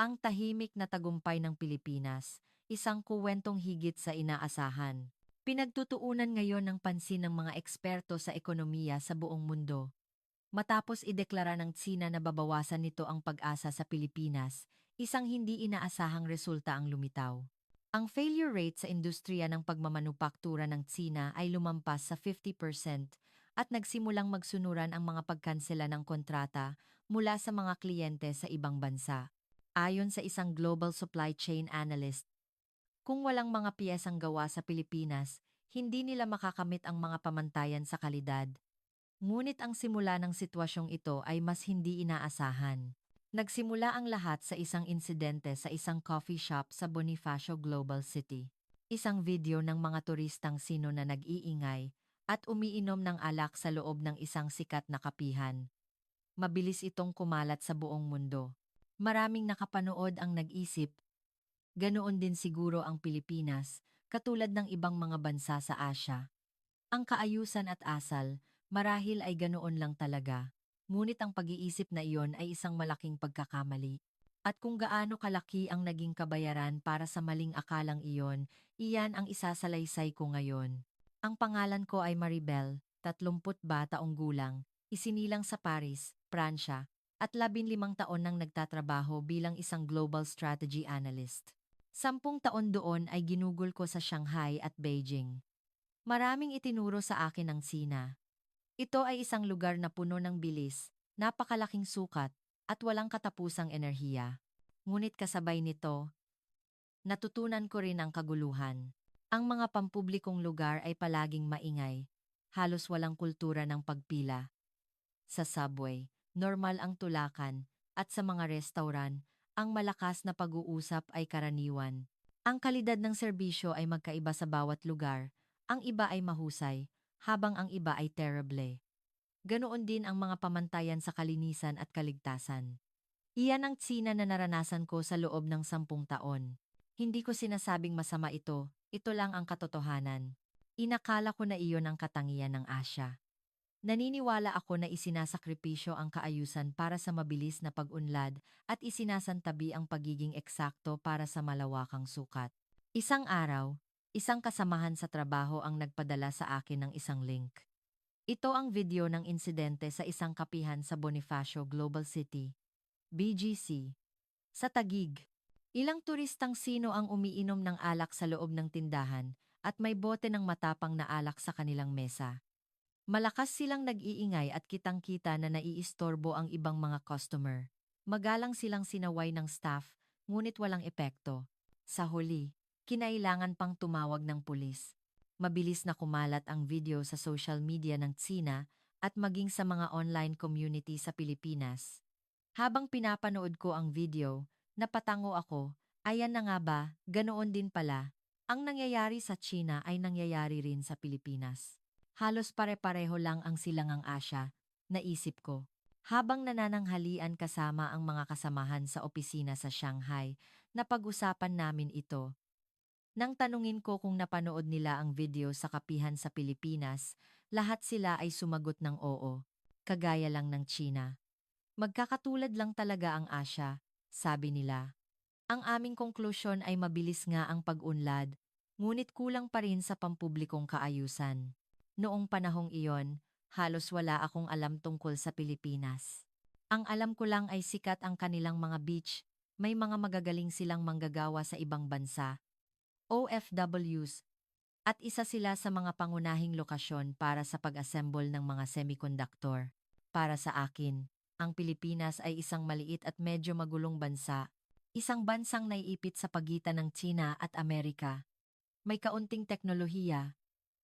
Ang tahimik na tagumpay ng Pilipinas, isang kuwentong higit sa inaasahan. Pinagtutuunan ngayon ng pansin ng mga eksperto sa ekonomiya sa buong mundo. Matapos ideklara ng Tsina na babawasan nito ang pag-asa sa Pilipinas, isang hindi inaasahang resulta ang lumitaw. Ang failure rate sa industriya ng pagmamanupaktura ng Tsina ay lumampas sa 50% at nagsimulang magsunuran ang mga pagkansela ng kontrata mula sa mga kliyente sa ibang bansa. Ayon sa isang global supply chain analyst, kung walang mga piyesang gawa sa Pilipinas, hindi nila makakamit ang mga pamantayan sa kalidad. Ngunit ang simula ng sitwasyong ito ay mas hindi inaasahan. Nagsimula ang lahat sa isang insidente sa isang coffee shop sa Bonifacio Global City. Isang video ng mga turistang sino na nag-iingay at umiinom ng alak sa loob ng isang sikat na kapihan. Mabilis itong kumalat sa buong mundo. Maraming nakapanood ang nag-isip, ganoon din siguro ang Pilipinas, katulad ng ibang mga bansa sa Asya. Ang kaayusan at asal, marahil ay ganoon lang talaga. Ngunit ang pag-iisip na iyon ay isang malaking pagkakamali. At kung gaano kalaki ang naging kabayaran para sa maling akalang iyon, iyan ang isasalaysay ko ngayon. Ang pangalan ko ay Maribel, 30 taong gulang, isinilang sa Paris, Pransya, at 15 taon nang nagtatrabaho bilang isang global strategy analyst. 10 taon doon ay ginugol ko sa Shanghai at Beijing. Maraming itinuro sa akin ng Sina. Ito ay isang lugar na puno ng bilis, napakalaking sukat, at walang katapusang enerhiya. Ngunit kasabay nito, natutunan ko rin ang kaguluhan. Ang mga pampublikong lugar ay palaging maingay, halos walang kultura ng pagpila. Sa subway, normal ang tulakan, at sa mga restauran, ang malakas na pag-uusap ay karaniwan. Ang kalidad ng serbisyo ay magkaiba sa bawat lugar, ang iba ay mahusay, habang ang iba ay terrible. Ganoon din ang mga pamantayan sa kalinisan at kaligtasan. Iyan ang tsina na naranasan ko sa loob ng 10 taon. Hindi ko sinasabing masama ito lang ang katotohanan. Inakala ko na iyon ang katangian ng Asya. Naniniwala ako na isinasakripisyo ang kaayusan para sa mabilis na pag-unlad at isinasantabi ang pagiging eksakto para sa malawakang sukat. Isang araw, isang kasamahan sa trabaho ang nagpadala sa akin ng isang link. Ito ang video ng insidente sa isang kapihan sa Bonifacio Global City, BGC. Sa Taguig, ilang turistang sino ang umiinom ng alak sa loob ng tindahan at may bote ng matapang na alak sa kanilang mesa. Malakas silang nag-iingay at kitang-kita na naiistorbo ang ibang mga customer. Magalang silang sinaway ng staff, ngunit walang epekto. Sa huli, kinailangan pang tumawag ng pulis. Mabilis na kumalat ang video sa social media ng Tsina at maging sa mga online community sa Pilipinas. Habang pinapanood ko ang video, napatango ako, ayan na nga ba, ganoon din pala. Ang nangyayari sa China ay nangyayari rin sa Pilipinas. Halos pare-pareho lang ang silangang Asya, naisip ko. Habang nanananghalian kasama ang mga kasamahan sa opisina sa Shanghai, napag-usapan namin ito. Nang tanungin ko kung napanood nila ang video sa kapihan sa Pilipinas, lahat sila ay sumagot ng oo. Kagaya lang ng China. Magkakatulad lang talaga ang Asya, sabi nila. Ang aming konklusyon ay mabilis nga ang pag-unlad, ngunit kulang pa rin sa pampublikong kaayusan. Noong panahong iyon, halos wala akong alam tungkol sa Pilipinas. Ang alam ko lang ay sikat ang kanilang mga beach, may mga magagaling silang manggagawa sa ibang bansa, OFWs, at isa sila sa mga pangunahing lokasyon para sa pag-assemble ng mga semiconductor. Para sa akin, ang Pilipinas ay isang maliit at medyo magulong bansa, isang bansang naiipit sa pagitan ng China at Amerika. May kaunting teknolohiya,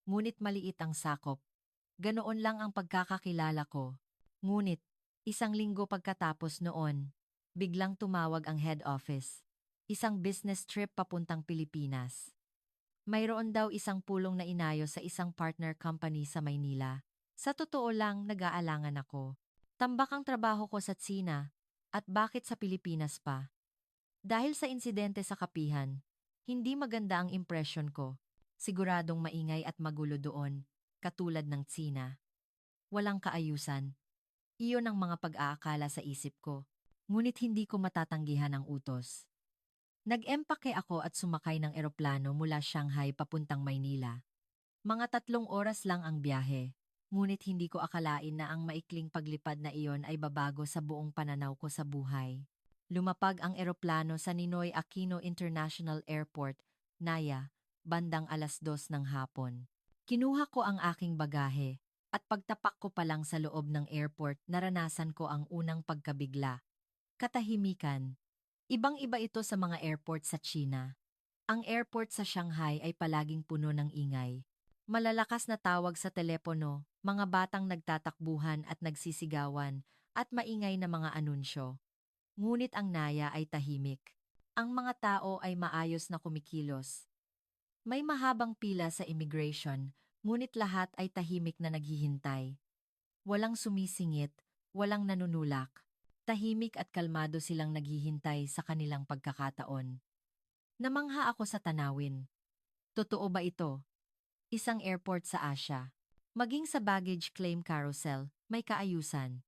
ngunit maliit ang sakop. Ganoon lang ang pagkakakilala ko. Ngunit, isang linggo pagkatapos noon, biglang tumawag ang head office. Isang business trip papuntang Pilipinas. Mayroon daw isang pulong na inayo sa isang partner company sa Maynila. Sa totoo lang, nag-aalangan ako. Tambak ang trabaho ko sa Tsina, at bakit sa Pilipinas pa? Dahil sa insidente sa kapihan, hindi maganda ang impression ko. Siguradong maingay at magulo doon, katulad ng Tsina. Walang kaayusan. Iyon ang mga pag-aakala sa isip ko. ngunit hindi ko matatanggihan ang utos. Nag-empake ako at sumakay ng eroplano mula Shanghai papuntang Maynila. Mga 3 oras lang ang biyahe, ngunit hindi ko akalain na ang maikling paglipad na iyon ay babago sa buong pananaw ko sa buhay. Lumapag ang eroplano sa Ninoy Aquino International Airport, Naya, bandang 2:00 ng hapon. Kinuha ko ang aking bagahe, at pagtapak ko pa lang sa loob ng airport naranasan ko ang unang pagkabigla. Katahimikan. Ibang-iba ito sa mga airport sa China. Ang airport sa Shanghai ay palaging puno ng ingay. Malalakas na tawag sa telepono, mga batang nagtatakbuhan at nagsisigawan, at maingay na mga anunsyo. Ngunit ang Naya ay tahimik. Ang mga tao ay maayos na kumikilos. May mahabang pila sa immigration, ngunit lahat ay tahimik na naghihintay. Walang sumisingit, walang nanunulak. Tahimik at kalmado silang naghihintay sa kanilang pagkakataon. Namangha ako sa tanawin. Totoo ba ito? Isang airport sa Asia. Maging sa baggage claim carousel, may kaayusan.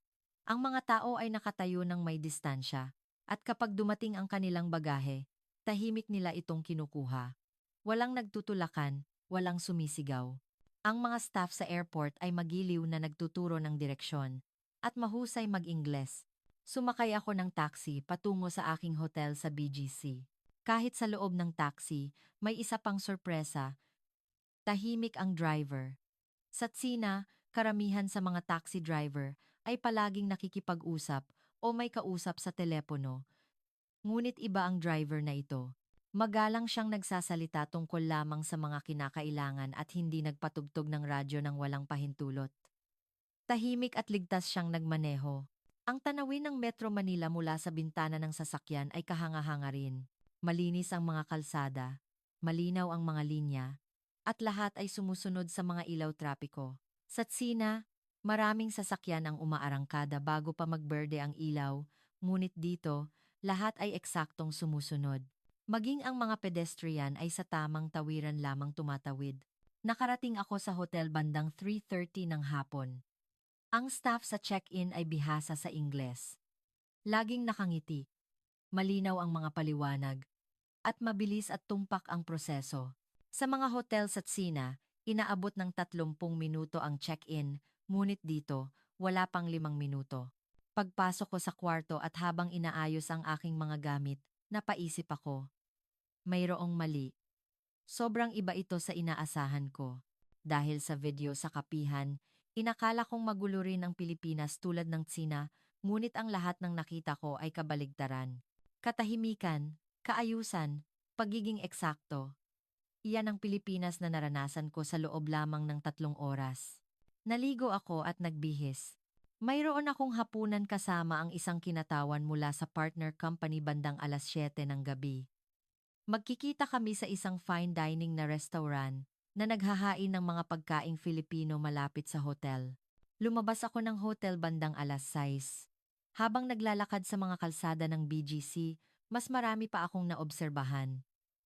Ang mga tao ay nakatayo ng may distansya, at kapag dumating ang kanilang bagahe, tahimik nila itong kinukuha. Walang nagtutulakan, walang sumisigaw. Ang mga staff sa airport ay magiliw na nagtuturo ng direksyon, at mahusay mag-Ingles. Sumakay ako ng taxi patungo sa aking hotel sa BGC. Kahit sa loob ng taxi, may isa pang sorpresa. Tahimik ang driver. Sa Tsina, karamihan sa mga taxi driver ay palaging nakikipag-usap o may kausap sa telepono. Ngunit iba ang driver na ito. Magalang siyang nagsasalita tungkol lamang sa mga kinakailangan at hindi nagpatugtog ng radyo ng walang pahintulot. Tahimik at ligtas siyang nagmaneho. Ang tanawin ng Metro Manila mula sa bintana ng sasakyan ay kahanga-hanga rin. Malinis ang mga kalsada, malinaw ang mga linya, at lahat ay sumusunod sa mga ilaw trapiko. Sa Tsina, maraming sasakyan ang umaarangkada bago pa magberde ang ilaw, ngunit dito, lahat ay eksaktong sumusunod. Maging ang mga pedestrian ay sa tamang tawiran lamang tumatawid. Nakarating ako sa hotel bandang 3:30 ng hapon. Ang staff sa check-in ay bihasa sa Ingles. Laging nakangiti, malinaw ang mga paliwanag, at mabilis at tumpak ang proseso. Sa mga hotel sa Tsina, inaabot ng 30 minuto ang check-in, ngunit dito, wala pang 5 minuto. Pagpasok ko sa kwarto at habang inaayos ang aking mga gamit, napaisip ako. Mayroong mali. Sobrang iba ito sa inaasahan ko. Dahil sa video sa kapihan, inakala kong magulo rin ang Pilipinas tulad ng Tsina, ngunit ang lahat ng nakita ko ay kabaligtaran. Katahimikan, kaayusan, pagiging eksakto. Iyan ang Pilipinas na naranasan ko sa loob lamang ng 3 oras. Naligo ako at nagbihis. Mayroon akong hapunan kasama ang isang kinatawan mula sa partner company bandang 7:00 ng gabi. Magkikita kami sa isang fine dining na restaurant na naghahain ng mga pagkaing Filipino malapit sa hotel. Lumabas ako ng hotel bandang 6:00. Habang naglalakad sa mga kalsada ng BGC, mas marami pa akong naobserbahan.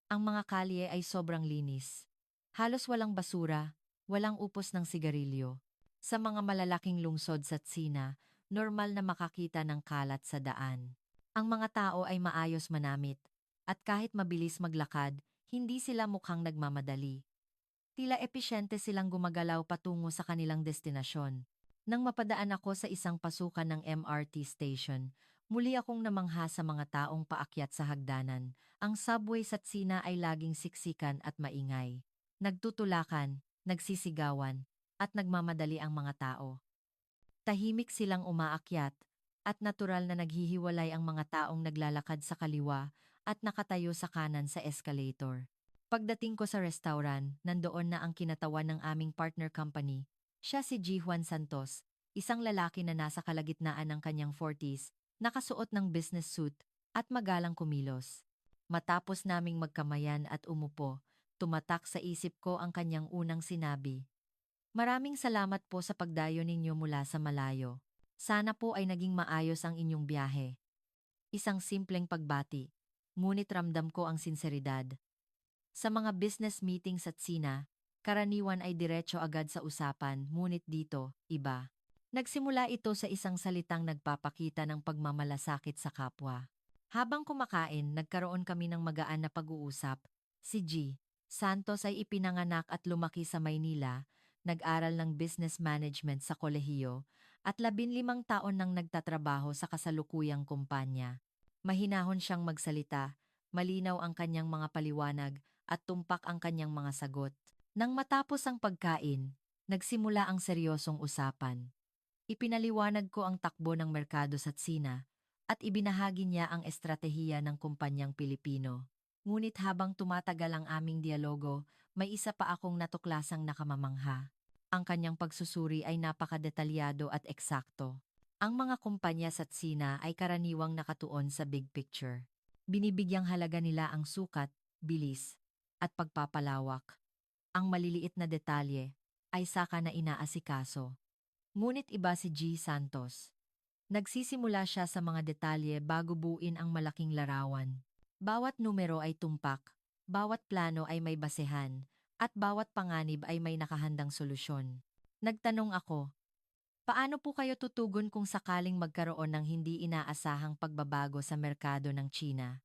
Ang mga kalye ay sobrang linis. Halos walang basura, walang upos ng sigarilyo. Sa mga malalaking lungsod sa Tsina, normal na makakita ng kalat sa daan. Ang mga tao ay maayos manamit, at kahit mabilis maglakad, hindi sila mukhang nagmamadali. Tila episyente silang gumagalaw patungo sa kanilang destinasyon. Nang mapadaan ako sa isang pasukan ng MRT station, muli akong namangha sa mga taong paakyat sa hagdanan. Ang subway sa Tsina ay laging siksikan at maingay. Nagtutulakan, nagsisigawan, at nagmamadali ang mga tao. Tahimik silang umaakyat, at natural na naghihiwalay ang mga taong naglalakad sa kaliwa at nakatayo sa kanan sa escalator. Pagdating ko sa restaurant, nandoon na ang kinatawan ng aming partner company. Siya si G. Juan Santos, isang lalaki na nasa kalagitnaan ng kanyang 40s, nakasuot ng business suit, at magalang kumilos. Matapos naming magkamayan at umupo, tumatak sa isip ko ang kanyang unang sinabi. Maraming salamat po sa pagdayo ninyo mula sa malayo. Sana po ay naging maayos ang inyong biyahe. Isang simpleng pagbati, ngunit ramdam ko ang sinseridad. Sa mga business meeting sa Tsina, karaniwan ay diretso agad sa usapan, ngunit dito, iba. Nagsimula ito sa isang salitang nagpapakita ng pagmamalasakit sa kapwa. Habang kumakain, nagkaroon kami ng magaan na pag-uusap. Si G. Santos ay ipinanganak at lumaki sa Maynila, nag-aral ng business management sa kolehiyo, at 15 taon nang nagtatrabaho sa kasalukuyang kumpanya. Mahinahon siyang magsalita, malinaw ang kanyang mga paliwanag, at tumpak ang kanyang mga sagot. Nang matapos ang pagkain, nagsimula ang seryosong usapan. Ipinaliwanag ko ang takbo ng merkado sa Tsina at ibinahagi niya ang estratehiya ng kumpanyang Pilipino. Ngunit habang tumatagal ang aming dialogo, may isa pa akong natuklasang nakamamangha. Ang kanyang pagsusuri ay napakadetalyado at eksakto. Ang mga kumpanya sa Tsina ay karaniwang nakatuon sa big picture. Binibigyang halaga nila ang sukat, bilis, at pagpapalawak. Ang maliliit na detalye ay saka na inaasikaso. Ngunit iba si G. Santos. Nagsisimula siya sa mga detalye bago buuin ang malaking larawan. Bawat numero ay tumpak, bawat plano ay may basehan, at bawat panganib ay may nakahandang solusyon. Nagtanong ako, paano po kayo tutugon kung sakaling magkaroon ng hindi inaasahang pagbabago sa merkado ng China?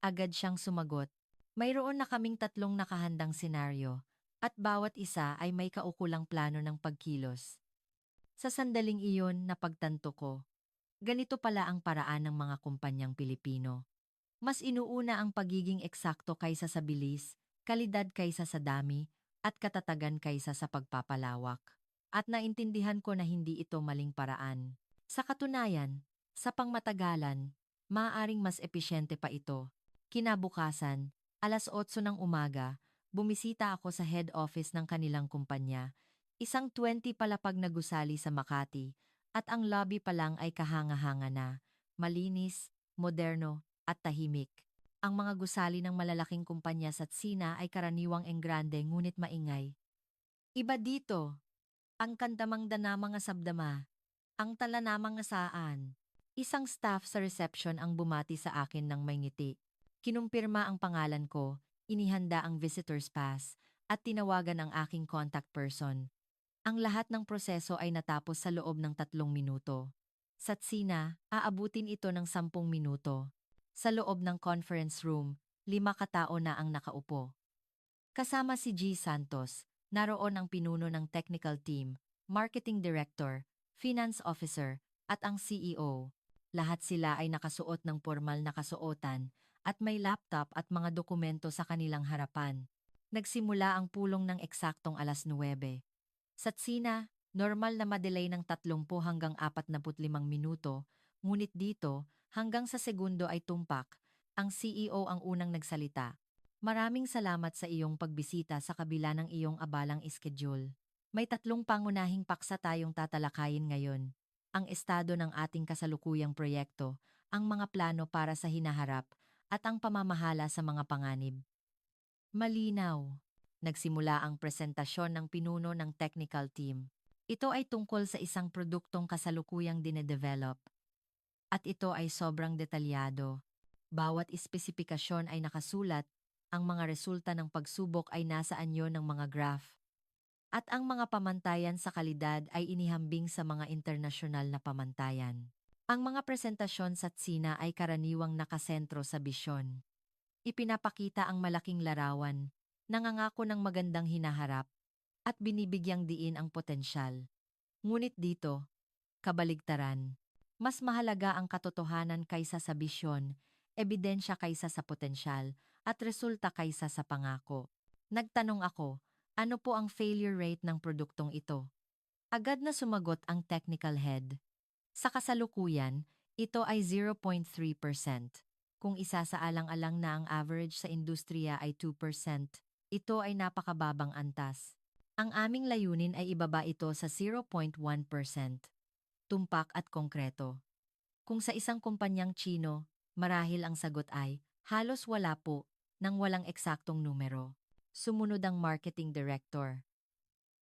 Agad siyang sumagot, mayroon na kaming 3 nakahandang senaryo, at bawat isa ay may kaukulang plano ng pagkilos. Sa sandaling iyon napagtanto ko, ganito pala ang paraan ng mga kumpanyang Pilipino. Mas inuuna ang pagiging eksakto kaysa sa bilis, kalidad kaysa sa dami, at katatagan kaysa sa pagpapalawak. At naintindihan ko na hindi ito maling paraan. Sa katunayan, sa pangmatagalan, maaaring mas episyente pa ito. Kinabukasan, 8:00 ng umaga, bumisita ako sa head office ng kanilang kumpanya. Isang 20 palapag na gusali sa Makati, at ang lobby pa lang ay kahanga-hanga na, malinis, moderno, at tahimik. Ang mga gusali ng malalaking kumpanya sa Tsina ay karaniwang enggrande ngunit maingay. Iba dito, ang kandamang dana mga sabdama, ang tala namang saan. Isang staff sa reception ang bumati sa akin ng may ngiti. Kinumpirma ang pangalan ko, inihanda ang visitor's pass, at tinawagan ang aking contact person. Ang lahat ng proseso ay natapos sa loob ng 3 minuto. Sa Tsina, aabutin ito ng 10 minuto. Sa loob ng conference room, 5 katao na ang nakaupo. Kasama si G. Santos, naroon ang pinuno ng technical team, marketing director, finance officer, at ang CEO. Lahat sila ay nakasuot ng formal na kasuotan at may laptop at mga dokumento sa kanilang harapan. Nagsimula ang pulong ng eksaktong 9:00. Sa Tsina, normal na madelay ng 30 hanggang 45 minuto, ngunit dito, hanggang sa segundo ay tumpak. Ang CEO ang unang nagsalita. Maraming salamat sa iyong pagbisita sa kabila ng iyong abalang schedule. May 3 pangunahing paksa tayong tatalakayin ngayon. Ang estado ng ating kasalukuyang proyekto, ang mga plano para sa hinaharap, at ang pamamahala sa mga panganib. Malinaw. Nagsimula ang presentasyon ng pinuno ng technical team. Ito ay tungkol sa isang produktong kasalukuyang dinedevelop. At ito ay sobrang detalyado. Bawat espesipikasyon ay nakasulat, ang mga resulta ng pagsubok ay nasa anyo ng mga graph. At ang mga pamantayan sa kalidad ay inihambing sa mga internasyonal na pamantayan. Ang mga presentasyon sa Tsina ay karaniwang nakasentro sa bisyon. Ipinapakita ang malaking larawan, nangangako ng magandang hinaharap, at binibigyang diin ang potensyal. Ngunit dito, kabaligtaran. Mas mahalaga ang katotohanan kaysa sa bisyon, ebidensya kaysa sa potensyal, at resulta kaysa sa pangako. Nagtanong ako, ano po ang failure rate ng produktong ito? Agad na sumagot ang technical head. Sa kasalukuyan, ito ay 0.3%. Kung isasaalang-alang na ang average sa industriya ay 2%, ito ay napakababang antas. Ang aming layunin ay ibaba ito sa 0.1%. Tumpak at konkreto. Kung sa isang kumpanyang Chino, marahil ang sagot ay, halos wala po, nang walang eksaktong numero. Sumunod ang marketing director.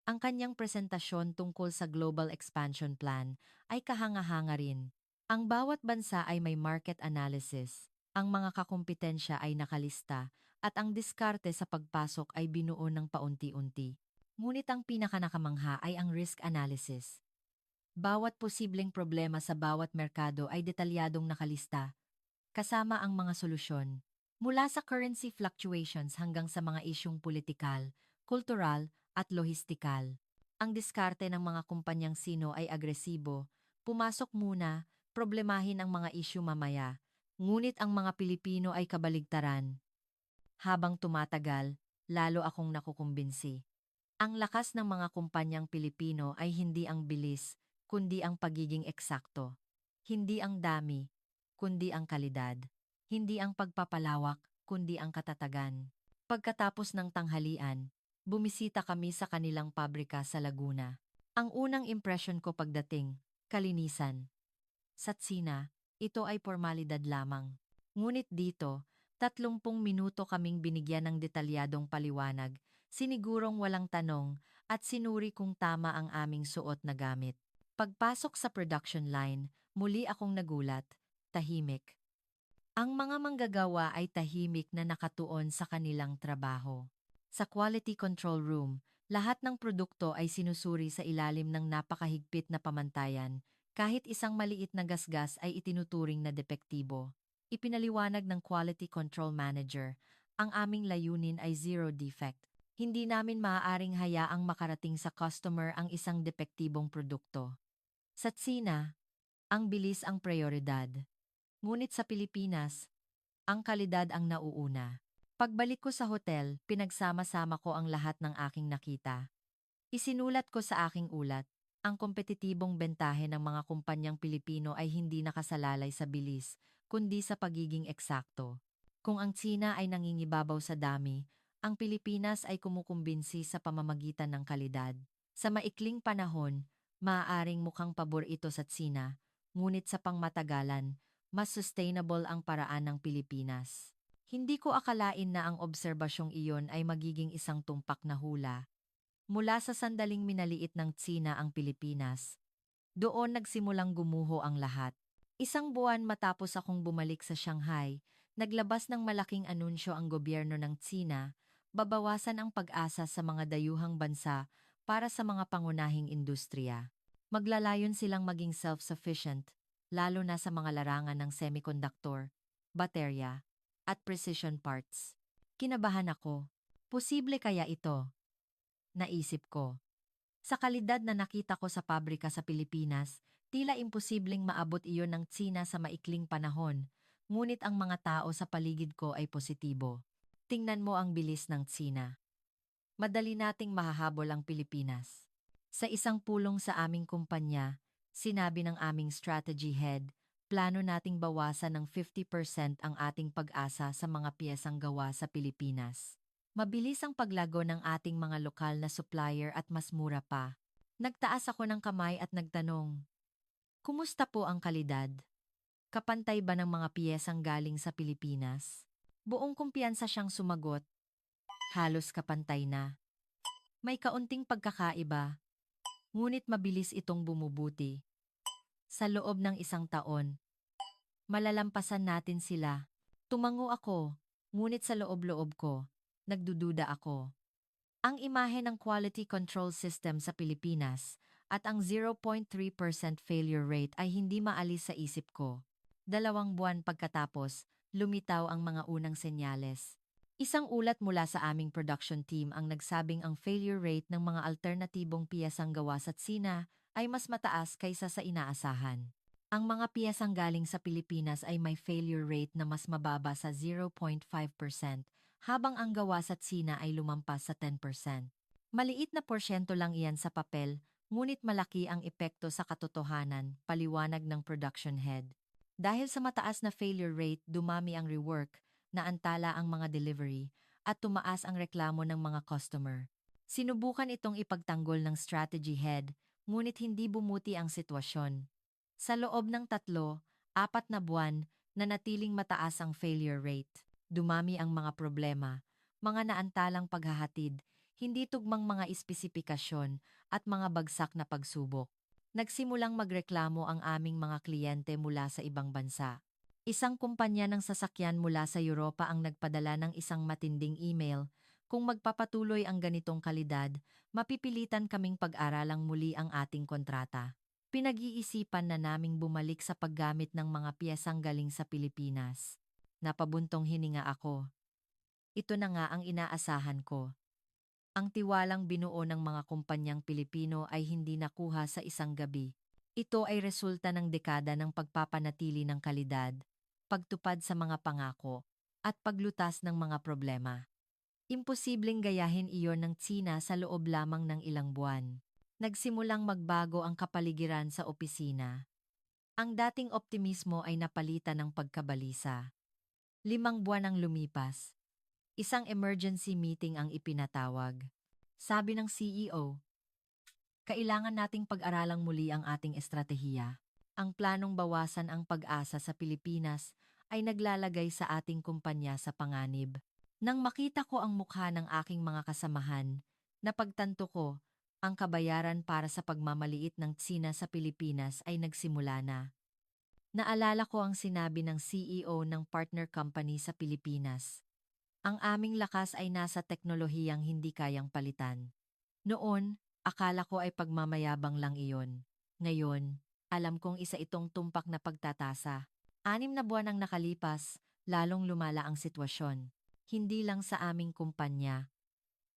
Ang kanyang presentasyon tungkol sa Global Expansion Plan ay kahanga-hanga rin. Ang bawat bansa ay may market analysis, ang mga kakumpetensya ay nakalista, at ang diskarte sa pagpasok ay binuo ng paunti-unti. Ngunit ang pinakanakamangha ay ang risk analysis. Bawat posibleng problema sa bawat merkado ay detalyadong nakalista, kasama ang mga solusyon. Mula sa currency fluctuations hanggang sa mga isyung politikal, kultural, at lohistikal. Ang diskarte ng mga kumpanyang sino ay agresibo, pumasok muna, problemahin ang mga isyu mamaya, ngunit ang mga Pilipino ay kabaligtaran. Habang tumatagal, lalo akong nakukumbinsi. Ang lakas ng mga kumpanyang Pilipino ay hindi ang bilis, kundi ang pagiging eksakto. Hindi ang dami, kundi ang kalidad. Hindi ang pagpapalawak, kundi ang katatagan. Pagkatapos ng tanghalian, bumisita kami sa kanilang pabrika sa Laguna. Ang unang impresyon ko pagdating, kalinisan. Sa Tsina, ito ay formalidad lamang. Ngunit dito, 30 minuto kaming binigyan ng detalyadong paliwanag, sinigurong walang tanong, at sinuri kung tama ang aming suot na gamit. Pagpasok sa production line, muli akong nagulat, tahimik. Ang mga manggagawa ay tahimik na nakatuon sa kanilang trabaho. Sa quality control room, lahat ng produkto ay sinusuri sa ilalim ng napakahigpit na pamantayan, kahit isang maliit na gasgas ay itinuturing na depektibo. Ipinaliwanag ng quality control manager, ang aming layunin ay zero defect. Hindi namin maaaring hayaang makarating sa customer ang isang depektibong produkto. Sa Tsina, ang bilis ang prioridad. Ngunit sa Pilipinas, ang kalidad ang nauuna. Pagbalik ko sa hotel, pinagsama-sama ko ang lahat ng aking nakita. Isinulat ko sa aking ulat, ang kompetitibong bentahe ng mga kumpanyang Pilipino ay hindi nakasalalay sa bilis, kundi sa pagiging eksakto. Kung ang Tsina ay nangingibabaw sa dami, ang Pilipinas ay kumukumbinsi sa pamamagitan ng kalidad. Sa maikling panahon, maaaring mukhang pabor ito sa Tsina, ngunit sa pangmatagalan, mas sustainable ang paraan ng Pilipinas. Hindi ko akalain na ang obserbasyong iyon ay magiging isang tumpak na hula. Mula sa sandaling minaliit ng Tsina ang Pilipinas, doon nagsimulang gumuho ang lahat. Isang buwan matapos akong bumalik sa Shanghai, naglabas ng malaking anunsyo ang gobyerno ng Tsina, babawasan ang pag-asa sa mga dayuhang bansa para sa mga pangunahing industriya. Maglalayon silang maging self-sufficient, lalo na sa mga larangan ng semiconductor, baterya, at precision parts. Kinabahan ako. Posible kaya ito? Naisip ko. Sa kalidad na nakita ko sa pabrika sa Pilipinas, tila imposibleng maabot iyon ng Tsina sa maikling panahon, ngunit ang mga tao sa paligid ko ay positibo. Tingnan mo ang bilis ng Tsina. Madali nating mahahabol ang Pilipinas. Sa isang pulong sa aming kumpanya, sinabi ng aming strategy head, plano nating bawasan ng 50% ang ating pag-asa sa mga piyesang gawa sa Pilipinas. Mabilis ang paglago ng ating mga lokal na supplier at mas mura pa. Nagtaas ako ng kamay at nagtanong, kumusta po ang kalidad? Kapantay ba ng mga piyesang galing sa Pilipinas? Buong kumpiyansa siyang sumagot, halos kapantay na. May kaunting pagkakaiba, ngunit mabilis itong bumubuti. Sa loob ng isang taon, malalampasan natin sila. Tumango ako, ngunit sa loob-loob ko, nagdududa ako. Ang imahe ng quality control system sa Pilipinas at ang 0.3% failure rate ay hindi maalis sa isip ko. 2 buwan pagkatapos, lumitaw ang mga unang senyales. Isang ulat mula sa aming production team ang nagsabing ang failure rate ng mga alternatibong piyesang gawa sa Tsina ay mas mataas kaysa sa inaasahan. Ang mga piyesang galing sa Pilipinas ay may failure rate na mas mababa sa 0.5%, habang ang gawa sa Tsina ay lumampas sa 10%. Maliit na porsyento lang iyan sa papel, ngunit malaki ang epekto sa katotohanan, paliwanag ng production head. Dahil sa mataas na failure rate, dumami ang rework, naantala ang mga delivery, at tumaas ang reklamo ng mga customer. Sinubukan itong ipagtanggol ng strategy head, ngunit hindi bumuti ang sitwasyon. Sa loob ng 3, 4 na buwan, nanatiling mataas ang failure rate. Dumami ang mga problema, mga naantalang paghahatid, hindi tugmang mga espesipikasyon, at mga bagsak na pagsubok. Nagsimulang magreklamo ang aming mga kliyente mula sa ibang bansa. Isang kumpanya ng sasakyan mula sa Europa ang nagpadala ng isang matinding email. Kung magpapatuloy ang ganitong kalidad, mapipilitan kaming pag-aralang muli ang ating kontrata. Pinag-iisipan na naming bumalik sa paggamit ng mga piyesang galing sa Pilipinas. Napabuntong hininga ako. Ito na nga ang inaasahan ko. Ang tiwalang binuo ng mga kumpanyang Pilipino ay hindi nakuha sa isang gabi. Ito ay resulta ng dekada ng pagpapanatili ng kalidad, pagtupad sa mga pangako, at paglutas ng mga problema. Imposibleng gayahin iyon ng Tsina sa loob lamang ng ilang buwan. Nagsimulang magbago ang kapaligiran sa opisina. Ang dating optimismo ay napalitan ng pagkabalisa. 5 buwan ang lumipas. Isang emergency meeting ang ipinatawag. Sabi ng CEO, kailangan nating pag-aralang muli ang ating estratehiya. Ang planong bawasan ang pag-asa sa Pilipinas ay naglalagay sa ating kumpanya sa panganib. Nang makita ko ang mukha ng aking mga kasamahan, napagtanto ko, ang kabayaran para sa pagmamaliit ng Tsina sa Pilipinas ay nagsimula na. Naalala ko ang sinabi ng CEO ng partner company sa Pilipinas. Ang aming lakas ay nasa teknolohiyang hindi kayang palitan. Noon, akala ko ay pagmamayabang lang iyon. Ngayon, alam kong isa itong tumpak na pagtatasa. 6 na buwan ang nakalipas, lalong lumala ang sitwasyon. Hindi lang sa aming kumpanya,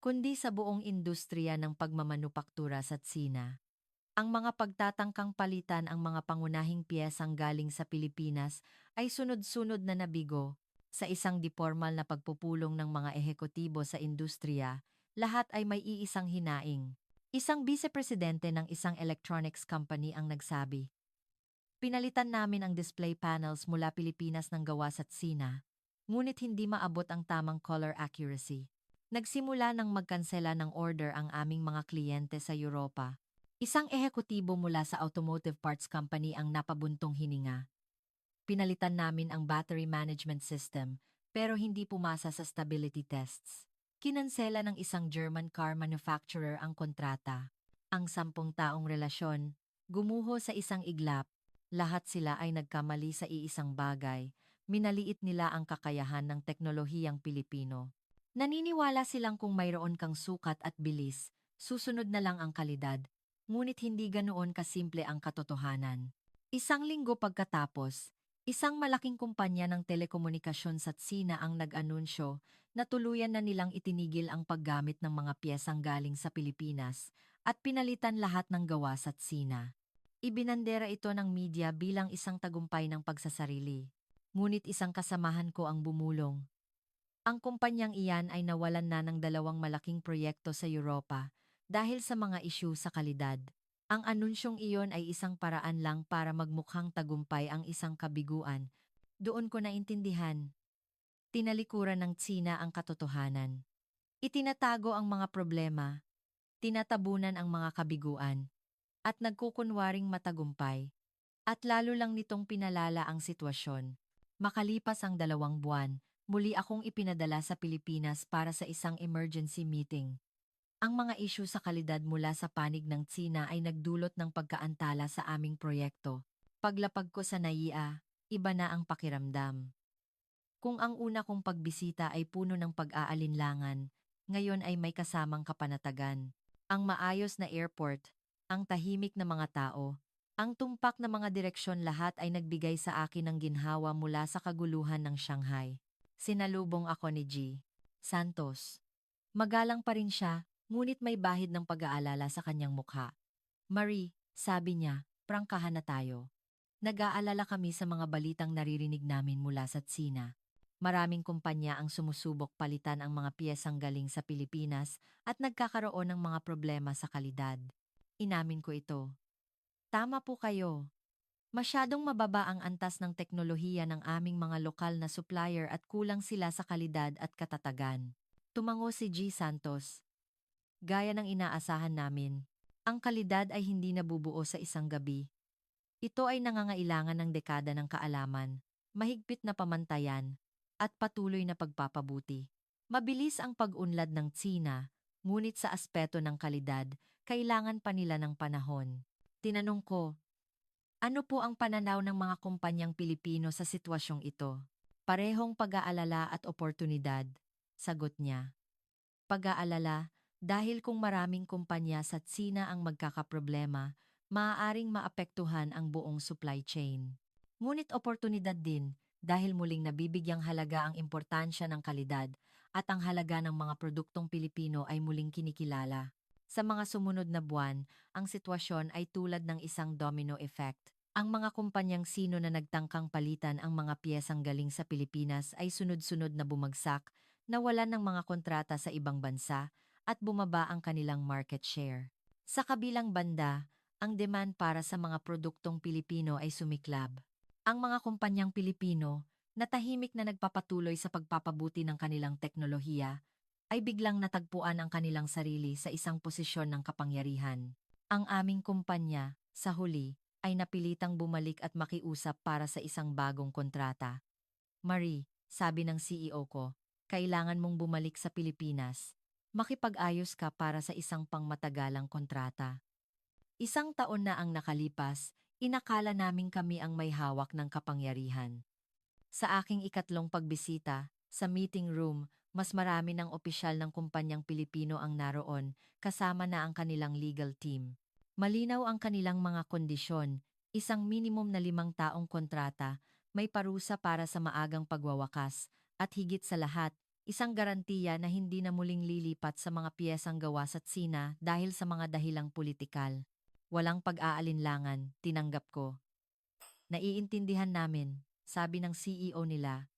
kundi sa buong industriya ng pagmamanupaktura sa Tsina. Ang mga pagtatangkang palitan ang mga pangunahing piyesang galing sa Pilipinas ay sunod-sunod na nabigo. Sa isang dipormal na pagpupulong ng mga ehekutibo sa industriya, lahat ay may iisang hinaing. Isang vice-presidente ng isang electronics company ang nagsabi. Pinalitan namin ang display panels mula Pilipinas ng gawa sa Tsina, ngunit hindi maabot ang tamang color accuracy. Nagsimula ng magkansela ng order ang aming mga kliyente sa Europa. Isang ehekutibo mula sa automotive parts company ang napabuntong hininga. Pinalitan namin ang battery management system pero hindi pumasa sa stability tests. Kinansela ng isang German car manufacturer ang kontrata. Ang 10 taong relasyon, gumuho sa isang iglap. Lahat sila ay nagkamali sa iisang bagay. Minaliit nila ang kakayahan ng teknolohiyang Pilipino. Naniniwala silang kung mayroon kang sukat at bilis, susunod na lang ang kalidad. Ngunit hindi ganoon kasimple ang katotohanan. Isang linggo pagkatapos, isang malaking kumpanya ng telekomunikasyon sa Tsina ang nag-anunsyo na tuluyan na nilang itinigil ang paggamit ng mga piyesang galing sa Pilipinas at pinalitan lahat ng gawa sa Tsina. Ibinandera ito ng media bilang isang tagumpay ng pagsasarili. Ngunit isang kasamahan ko ang bumulong. Ang kumpanyang iyan ay nawalan na ng 2 malaking proyekto sa Europa dahil sa mga isyu sa kalidad. Ang anunsyong iyon ay isang paraan lang para magmukhang tagumpay ang isang kabiguan. Doon ko naintindihan. Tinalikuran ng Tsina ang katotohanan. Itinatago ang mga problema, tinatabunan ang mga kabiguan, at nagkukunwaring matagumpay. At lalo lang nitong pinalala ang sitwasyon. Makalipas ang 2 buwan, muli akong ipinadala sa Pilipinas para sa isang emergency meeting. Ang mga isyu sa kalidad mula sa panig ng Tsina ay nagdulot ng pagkaantala sa aming proyekto. Paglapag ko sa NAIA, iba na ang pakiramdam. Kung ang una kong pagbisita ay puno ng pag-aalinlangan, ngayon ay may kasamang kapanatagan. Ang maayos na airport, ang tahimik na mga tao, ang tumpak na mga direksyon lahat ay nagbigay sa akin ng ginhawa mula sa kaguluhan ng Shanghai. Sinalubong ako ni G. Santos. Magalang pa rin siya, ngunit may bahid ng pag-aalala sa kanyang mukha. Marie, sabi niya, prangkahan na tayo. Nag-aalala kami sa mga balitang naririnig namin mula sa Tsina. Maraming kumpanya ang sumusubok palitan ang mga piyesang galing sa Pilipinas at nagkakaroon ng mga problema sa kalidad. Inamin ko ito. Tama po kayo. Masyadong mababa ang antas ng teknolohiya ng aming mga lokal na supplier at kulang sila sa kalidad at katatagan. Tumango si G. Santos. Gaya ng inaasahan namin, ang kalidad ay hindi nabubuo sa isang gabi. Ito ay nangangailangan ng dekada ng kaalaman, mahigpit na pamantayan, at patuloy na pagpapabuti. Mabilis ang pag-unlad ng Tsina, ngunit sa aspeto ng kalidad, kailangan pa nila ng panahon. Tinanong ko, ano po ang pananaw ng mga kumpanyang Pilipino sa sitwasyong ito? Parehong pag-aalala at oportunidad, sagot niya. Pag-aalala, dahil kung maraming kumpanya sa Tsina ang magkakaproblema, maaaring maapektuhan ang buong supply chain. Ngunit oportunidad din dahil muling nabibigyang halaga ang importansya ng kalidad at ang halaga ng mga produktong Pilipino ay muling kinikilala. Sa mga sumunod na buwan, ang sitwasyon ay tulad ng isang domino effect. Ang mga kumpanyang sino na nagtangkang palitan ang mga piyesang galing sa Pilipinas ay sunod-sunod na bumagsak, nawalan ng mga kontrata sa ibang bansa, at bumaba ang kanilang market share. Sa kabilang banda, ang demand para sa mga produktong Pilipino ay sumiklab. Ang mga kumpanyang Pilipino, na tahimik na nagpapatuloy sa pagpapabuti ng kanilang teknolohiya, ay biglang natagpuan ang kanilang sarili sa isang posisyon ng kapangyarihan. Ang aming kumpanya, sa huli, ay napilitang bumalik at makiusap para sa isang bagong kontrata. Marie, sabi ng CEO ko, kailangan mong bumalik sa Pilipinas. Makipag-ayos ka para sa isang pangmatagalang kontrata. Isang taon na ang nakalipas, inakala namin kami ang may hawak ng kapangyarihan. Sa aking ikatlong pagbisita, sa meeting room, mas marami ng opisyal ng kumpanyang Pilipino ang naroon, kasama na ang kanilang legal team. Malinaw ang kanilang mga kondisyon, isang minimum na 5 taong kontrata, may parusa para sa maagang pagwawakas, at higit sa lahat, isang garantiya na hindi na muling lilipat sa mga piyesang gawa sa Tsina dahil sa mga dahilang politikal. Walang pag-aalinlangan, tinanggap ko. Naiintindihan namin, sabi ng CEO nila.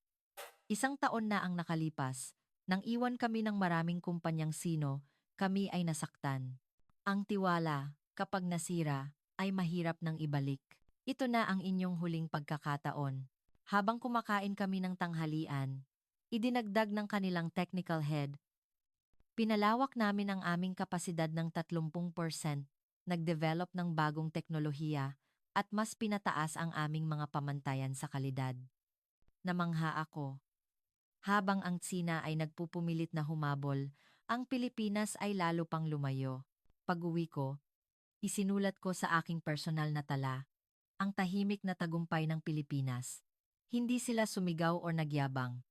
Isang taon na ang nakalipas, nang iwan kami ng maraming kumpanyang sino, kami ay nasaktan. Ang tiwala, kapag nasira, ay mahirap nang ibalik. Ito na ang inyong huling pagkakataon. Habang kumakain kami ng tanghalian, idinagdag ng kanilang technical head, pinalawak namin ang aming kapasidad ng 30%, nagdevelop ng bagong teknolohiya, at mas pinataas ang aming mga pamantayan sa kalidad. Namangha ako. Habang ang Tsina ay nagpupumilit na humabol, ang Pilipinas ay lalo pang lumayo. Pag-uwi ko, isinulat ko sa aking personal na tala, ang tahimik na tagumpay ng Pilipinas. Hindi sila sumigaw o nagyabang.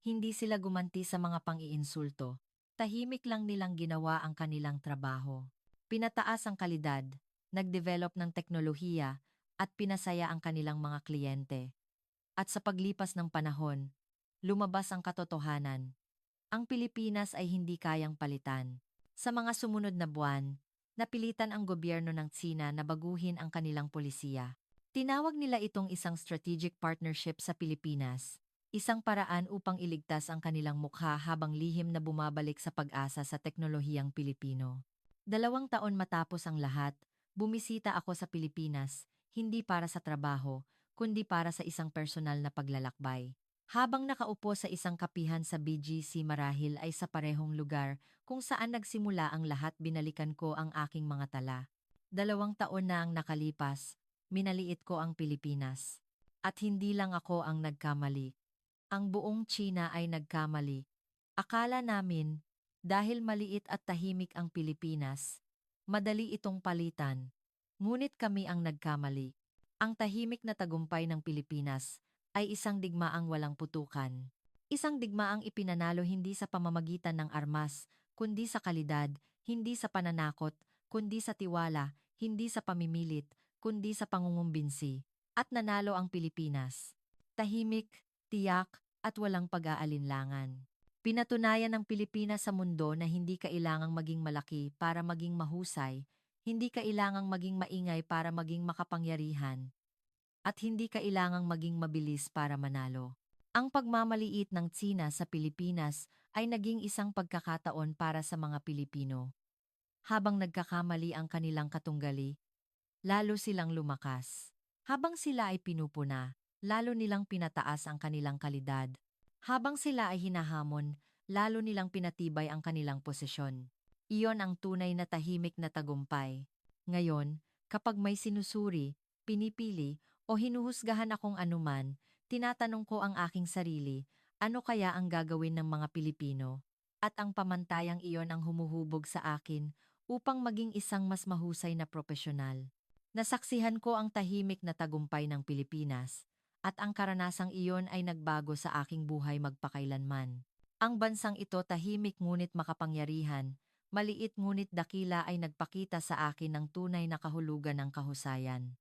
Hindi sila gumanti sa mga pang-iinsulto. Tahimik lang nilang ginawa ang kanilang trabaho. Pinataas ang kalidad, nagdevelop ng teknolohiya, at pinasaya ang kanilang mga kliyente. At sa paglipas ng panahon, lumabas ang katotohanan. Ang Pilipinas ay hindi kayang palitan. Sa mga sumunod na buwan, napilitan ang gobyerno ng Tsina na baguhin ang kanilang polisiya. Tinawag nila itong isang strategic partnership sa Pilipinas, isang paraan upang iligtas ang kanilang mukha habang lihim na bumabalik sa pag-asa sa teknolohiyang Pilipino. 2 taon matapos ang lahat, bumisita ako sa Pilipinas, hindi para sa trabaho, kundi para sa isang personal na paglalakbay. Habang nakaupo sa isang kapihan sa BGC marahil ay sa parehong lugar kung saan nagsimula ang lahat, binalikan ko ang aking mga tala. 2 taon na ang nakalipas, minaliit ko ang Pilipinas. At hindi lang ako ang nagkamali. Ang buong China ay nagkamali. Akala namin, dahil maliit at tahimik ang Pilipinas, madali itong palitan. Ngunit kami ang nagkamali. Ang tahimik na tagumpay ng Pilipinas ay isang digmaang walang putukan. Isang digmaang ipinanalo hindi sa pamamagitan ng armas, kundi sa kalidad, hindi sa pananakot, kundi sa tiwala, hindi sa pamimilit, kundi sa pangungumbinsi. At nanalo ang Pilipinas. Tahimik, tiyak, at walang pag-aalinlangan. Pinatunayan ng Pilipinas sa mundo na hindi kailangang maging malaki para maging mahusay, hindi kailangang maging maingay para maging makapangyarihan, at hindi kailangang maging mabilis para manalo. Ang pagmamaliit ng Tsina sa Pilipinas ay naging isang pagkakataon para sa mga Pilipino. Habang nagkakamali ang kanilang katunggali, lalo silang lumakas. Habang sila ay pinupuna, lalo nilang pinataas ang kanilang kalidad. Habang sila ay hinahamon, lalo nilang pinatibay ang kanilang posisyon. Iyon ang tunay na tahimik na tagumpay. Ngayon, kapag may sinusuri, pinipili, o hinuhusgahan akong anuman, tinatanong ko ang aking sarili, ano kaya ang gagawin ng mga Pilipino? At ang pamantayang iyon ang humuhubog sa akin upang maging isang mas mahusay na propesyonal. Nasaksihan ko ang tahimik na tagumpay ng Pilipinas, at ang karanasang iyon ay nagbago sa aking buhay magpakailanman. Ang bansang ito tahimik ngunit makapangyarihan, Maliit ngunit dakila ay nagpakita sa akin ng tunay na kahulugan ng kahusayan.